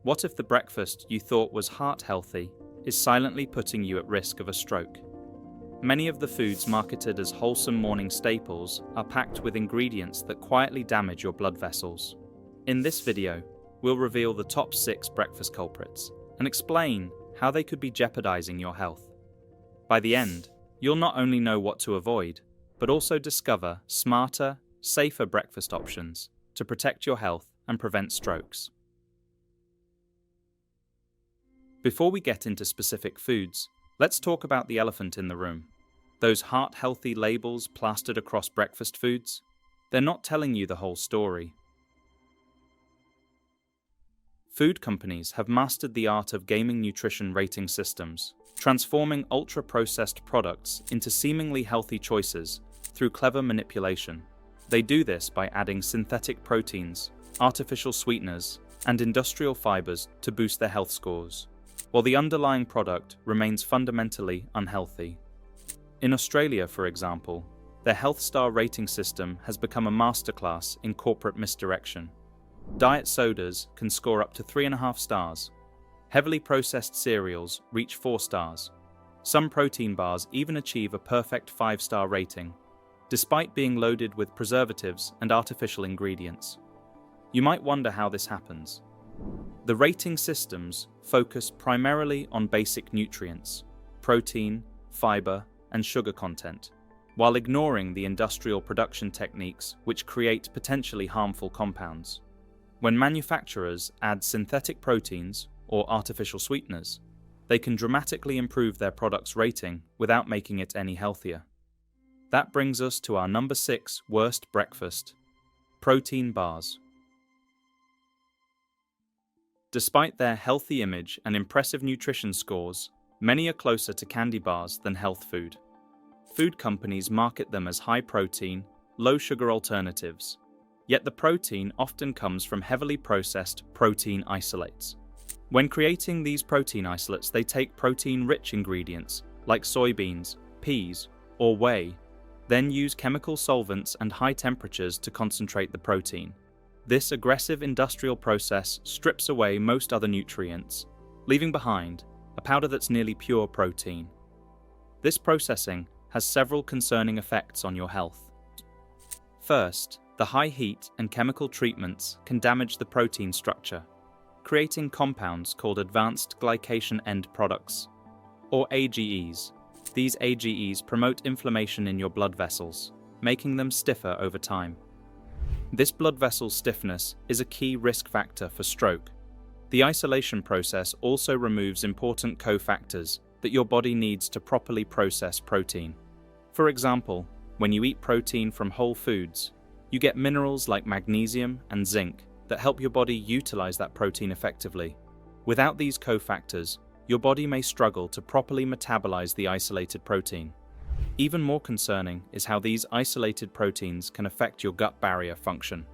What if the breakfast you thought was heart healthy is silently putting you at risk of a stroke? Many of the foods marketed as wholesome morning staples are packed with ingredients that quietly damage your blood vessels. In this video, we'll reveal the top 6 breakfast culprits and explain how they could be jeopardizing your health. By the end, you'll not only know what to avoid, but also discover smarter, safer breakfast options to protect your health and prevent strokes. Before we get into specific foods, let's talk about the elephant in the room. Those heart-healthy labels plastered across breakfast foods, they're not telling you the whole story. Food companies have mastered the art of gaming nutrition rating systems, transforming ultra-processed products into seemingly healthy choices through clever manipulation. They do this by adding synthetic proteins, artificial sweeteners, and industrial fibers to boost their health scores, while the underlying product remains fundamentally unhealthy. In Australia, for example, their Health Star rating system has become a masterclass in corporate misdirection. Diet sodas can score up to 3.5 stars. Heavily processed cereals reach 4 stars. Some protein bars even achieve a perfect 5-star rating, despite being loaded with preservatives and artificial ingredients. You might wonder how this happens. The rating systems focus primarily on basic nutrients, protein, fiber, and sugar content, while ignoring the industrial production techniques which create potentially harmful compounds. When manufacturers add synthetic proteins or artificial sweeteners, they can dramatically improve their product's rating without making it any healthier. That brings us to our number 6 worst breakfast: protein bars. Despite their healthy image and impressive nutrition scores, many are closer to candy bars than health food. Food companies market them as high-protein, low-sugar alternatives, yet the protein often comes from heavily processed protein isolates. When creating these protein isolates, they take protein-rich ingredients like soybeans, peas, or whey, then use chemical solvents and high temperatures to concentrate the protein. This aggressive industrial process strips away most other nutrients, leaving behind a powder that's nearly pure protein. This processing has several concerning effects on your health. First, the high heat and chemical treatments can damage the protein structure, creating compounds called advanced glycation end products, or AGEs. These AGEs promote inflammation in your blood vessels, making them stiffer over time. This blood vessel stiffness is a key risk factor for stroke. The isolation process also removes important cofactors that your body needs to properly process protein. For example, when you eat protein from whole foods, you get minerals like magnesium and zinc that help your body utilize that protein effectively. Without these cofactors, your body may struggle to properly metabolize the isolated protein. Even more concerning is how these isolated proteins can affect your gut barrier function.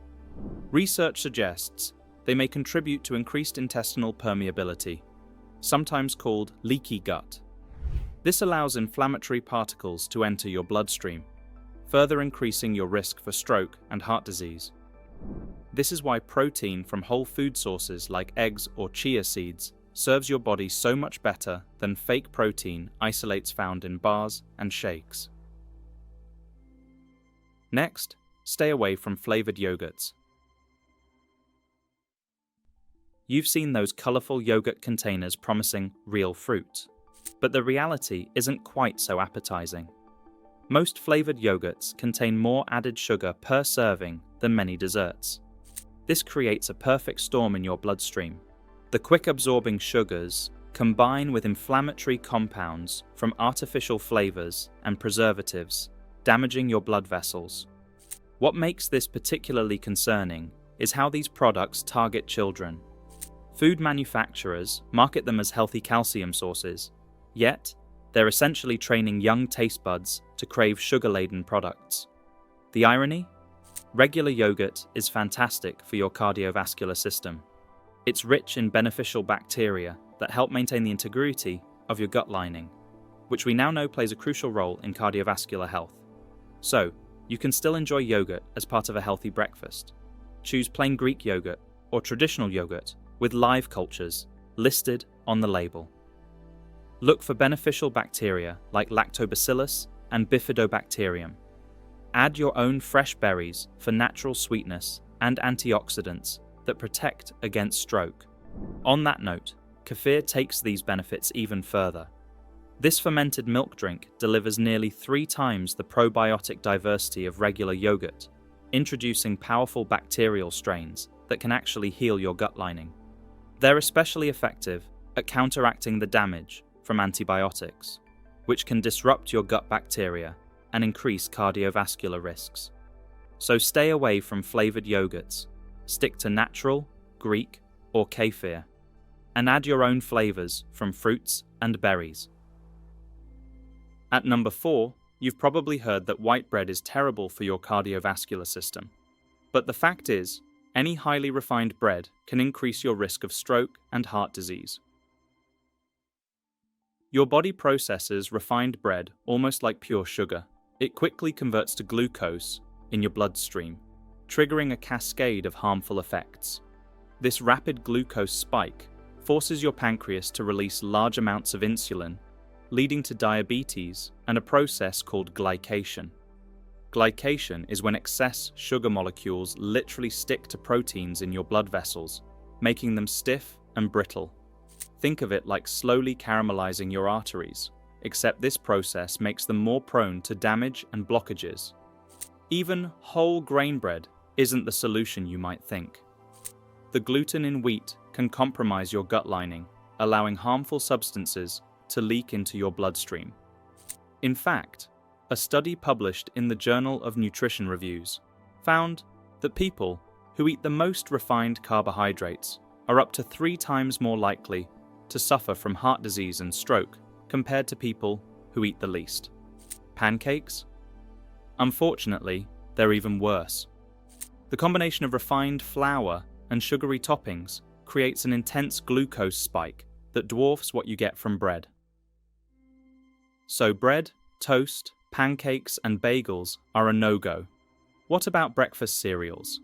Research suggests they may contribute to increased intestinal permeability, sometimes called leaky gut. This allows inflammatory particles to enter your bloodstream, further increasing your risk for stroke and heart disease. This is why protein from whole food sources like eggs or chia seeds serves your body so much better than fake protein isolates found in bars and shakes. Next, stay away from flavored yogurts. You've seen those colorful yogurt containers promising real fruit, but the reality isn't quite so appetizing. Most flavored yogurts contain more added sugar per serving than many desserts. This creates a perfect storm in your bloodstream. The quick-absorbing sugars combine with inflammatory compounds from artificial flavors and preservatives, damaging your blood vessels. What makes this particularly concerning is how these products target children. Food manufacturers market them as healthy calcium sources, yet they're essentially training young taste buds to crave sugar-laden products. The irony? Regular yogurt is fantastic for your cardiovascular system. It's rich in beneficial bacteria that help maintain the integrity of your gut lining, which we now know plays a crucial role in cardiovascular health. So, you can still enjoy yogurt as part of a healthy breakfast. Choose plain Greek yogurt or traditional yogurt, with live cultures listed on the label. Look for beneficial bacteria like Lactobacillus and Bifidobacterium. Add your own fresh berries for natural sweetness and antioxidants that protect against stroke. On that note, kefir takes these benefits even further. This fermented milk drink delivers nearly 3 times the probiotic diversity of regular yogurt, introducing powerful bacterial strains that can actually heal your gut lining. They're especially effective at counteracting the damage from antibiotics, which can disrupt your gut bacteria and increase cardiovascular risks. So stay away from flavored yogurts, stick to natural, Greek, or kefir, and add your own flavors from fruits and berries. At number 4, you've probably heard that white bread is terrible for your cardiovascular system. But the fact is, any highly refined bread can increase your risk of stroke and heart disease. Your body processes refined bread almost like pure sugar. It quickly converts to glucose in your bloodstream, triggering a cascade of harmful effects. This rapid glucose spike forces your pancreas to release large amounts of insulin, leading to diabetes and a process called glycation. Glycation is when excess sugar molecules literally stick to proteins in your blood vessels, making them stiff and brittle. Think of it like slowly caramelizing your arteries, except this process makes them more prone to damage and blockages. Even whole grain bread isn't the solution you might think. The gluten in wheat can compromise your gut lining, allowing harmful substances to leak into your bloodstream. In fact, a study published in the Journal of Nutrition Reviews found that people who eat the most refined carbohydrates are up to 3 times more likely to suffer from heart disease and stroke compared to people who eat the least. Pancakes? Unfortunately, they're even worse. The combination of refined flour and sugary toppings creates an intense glucose spike that dwarfs what you get from bread. So bread, toast, pancakes, and bagels are a no-go. What about breakfast cereals?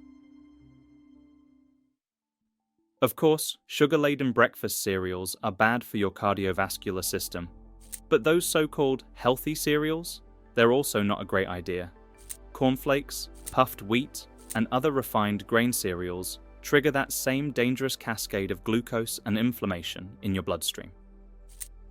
Of course, sugar-laden breakfast cereals are bad for your cardiovascular system. But those so-called healthy cereals, they're also not a great idea. Cornflakes, puffed wheat, and other refined grain cereals trigger that same dangerous cascade of glucose and inflammation in your bloodstream.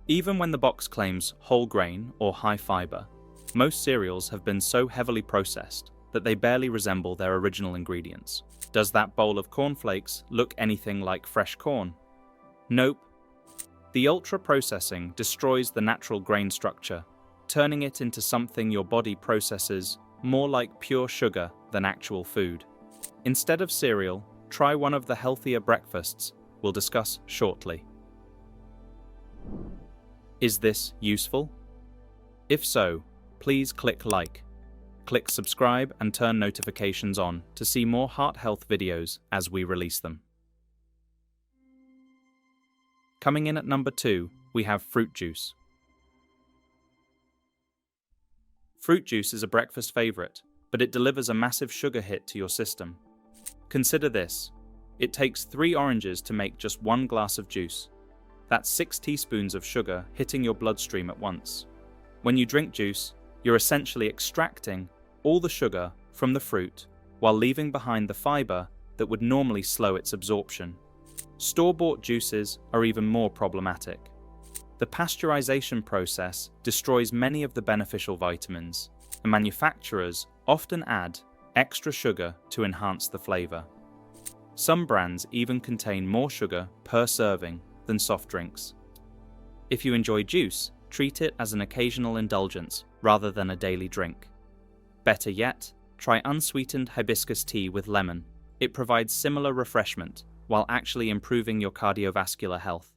Even when the box claims whole grain or high fiber, most cereals have been so heavily processed that they barely resemble their original ingredients. Does that bowl of cornflakes look anything like fresh corn? Nope. The ultra-processing destroys the natural grain structure, turning it into something your body processes more like pure sugar than actual food. Instead of cereal, try one of the healthier breakfasts we'll discuss shortly. Is this useful? If so, please click like. Click subscribe and turn notifications on to see more heart health videos as we release them. Coming in at number 2, we have fruit juice. Fruit juice is a breakfast favorite, but it delivers a massive sugar hit to your system. Consider this. It takes 3 oranges to make just 1 glass of juice. That's 6 teaspoons of sugar hitting your bloodstream at once. When you drink juice, you're essentially extracting all the sugar from the fruit while leaving behind the fiber that would normally slow its absorption. Store-bought juices are even more problematic. The pasteurization process destroys many of the beneficial vitamins, and manufacturers often add extra sugar to enhance the flavor. Some brands even contain more sugar per serving than soft drinks. If you enjoy juice, treat it as an occasional indulgence rather than a daily drink. Better yet, try unsweetened hibiscus tea with lemon. It provides similar refreshment while actually improving your cardiovascular health.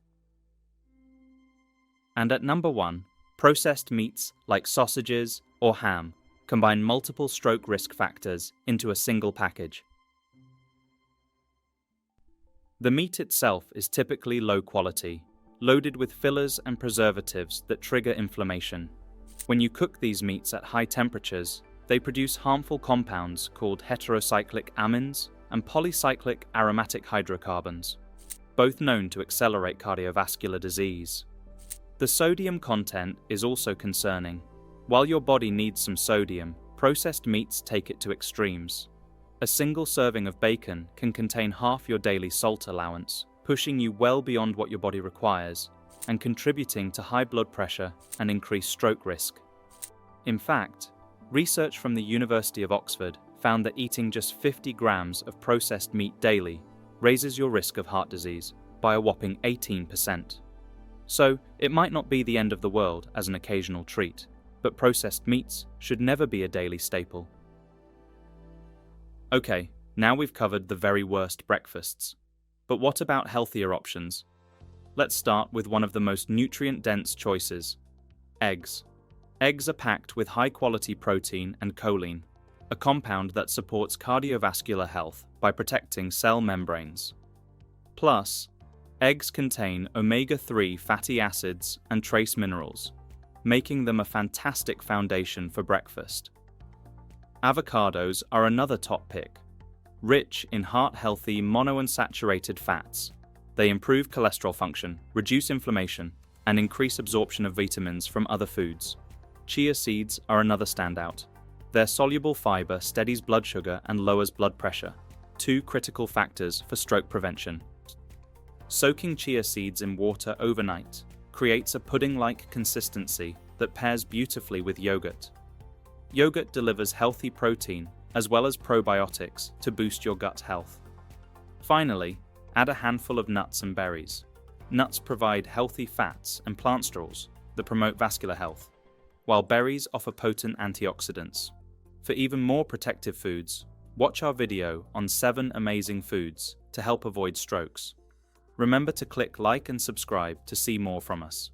And at number 1, processed meats like sausages or ham combine multiple stroke risk factors into a single package. The meat itself is typically low quality, loaded with fillers and preservatives that trigger inflammation. When you cook these meats at high temperatures, they produce harmful compounds called heterocyclic amines and polycyclic aromatic hydrocarbons. both known to accelerate cardiovascular disease. The sodium content is also concerning. While your body needs some sodium, processed meats take it to extremes. A single serving of bacon can contain half your daily salt allowance, pushing you well beyond what your body requires and contributing to high blood pressure and increased stroke risk. In fact, research from the University of Oxford found that eating just 50 grams of processed meat daily raises your risk of heart disease by a whopping 18%. So, it might not be the end of the world as an occasional treat, but processed meats should never be a daily staple. Okay, now we've covered the very worst breakfasts. But what about healthier options? Let's start with one of the most nutrient-dense choices: eggs. Eggs are packed with high-quality protein and choline, a compound that supports cardiovascular health by protecting cell membranes. Plus, eggs contain omega-3 fatty acids and trace minerals, making them a fantastic foundation for breakfast. Avocados are another top pick. Rich in heart-healthy monounsaturated fats, they improve cholesterol function, reduce inflammation, and increase absorption of vitamins from other foods. Chia seeds are another standout. Their soluble fiber steadies blood sugar and lowers blood pressure, two critical factors for stroke prevention. Soaking chia seeds in water overnight creates a pudding-like consistency that pairs beautifully with yogurt. Yogurt delivers healthy protein as well as probiotics to boost your gut health. Finally, add a handful of nuts and berries. Nuts provide healthy fats and plant stools that promote vascular health, while berries offer potent antioxidants. For even more protective foods, watch our video on 7 amazing foods to help avoid strokes. Remember to click like and subscribe to see more from us.